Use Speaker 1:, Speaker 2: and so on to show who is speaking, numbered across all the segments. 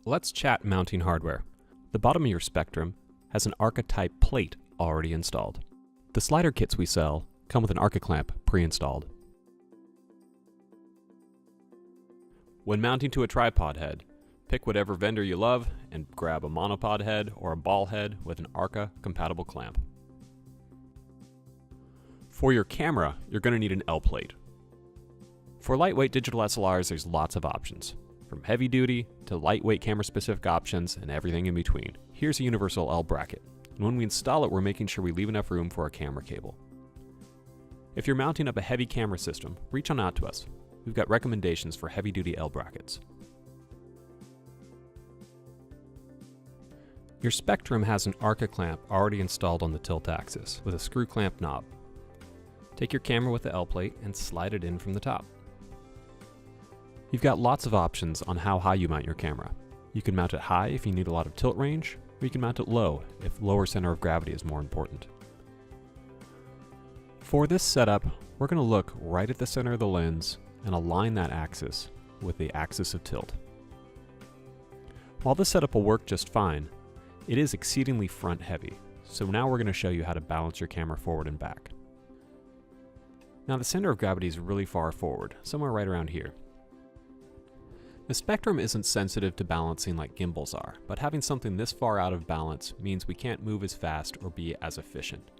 Speaker 1: Let's chat mounting hardware. The bottom of your Spectrum has an Arca type plate already installed. The slider kits we sell come with an Arca clamp pre-installed. When mounting to a tripod head, pick whatever vendor you love and grab a monopod head or a ball head with an Arca compatible clamp. For your camera, you're going to need an L plate. For lightweight digital SLRs, there's lots of options, from heavy duty to lightweight camera specific options and everything in between. Here's a universal L bracket, and when we install it, we're making sure we leave enough room for our camera cable. If you're mounting up a heavy camera system, reach on out to us. We've got recommendations for heavy duty L brackets. Your Spectrum has an Arca clamp already installed on the tilt axis with a screw clamp knob. Take your camera with the L plate and slide it in from the top. You've got lots of options on how high you mount your camera. You can mount it high if you need a lot of tilt range, or you can mount it low if lower center of gravity is more important. For this setup, we're going to look right at the center of the lens and align that axis with the axis of tilt. While this setup will work just fine, it is exceedingly front heavy, so now we're going to show you how to balance your camera forward and back. Now the center of gravity is really far forward, somewhere right around here. The Spectrum isn't sensitive to balancing like gimbals are, but having something this far out of balance means we can't move as fast or be as efficient.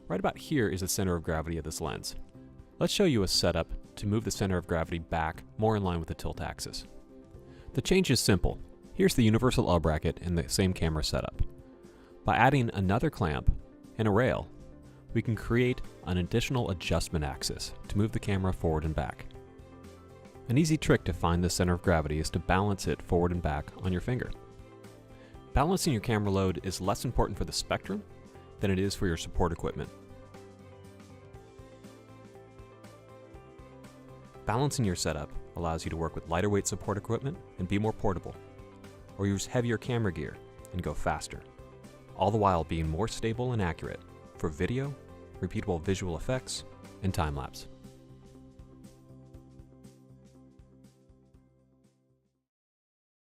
Speaker 1: Right about here is the center of gravity of this lens. Let's show you a setup to move the center of gravity back more in line with the tilt axis. The change is simple. Here's the universal L bracket in the same camera setup. By adding another clamp and a rail, we can create an additional adjustment axis to move the camera forward and back. An easy trick to find the center of gravity is to balance it forward and back on your finger. Balancing your camera load is less important for the Spectrum than it is for your support equipment. Balancing your setup allows you to work with lighter weight support equipment and be more portable, or use heavier camera gear and go faster, all the while being more stable and accurate for video, repeatable visual effects, and time-lapse.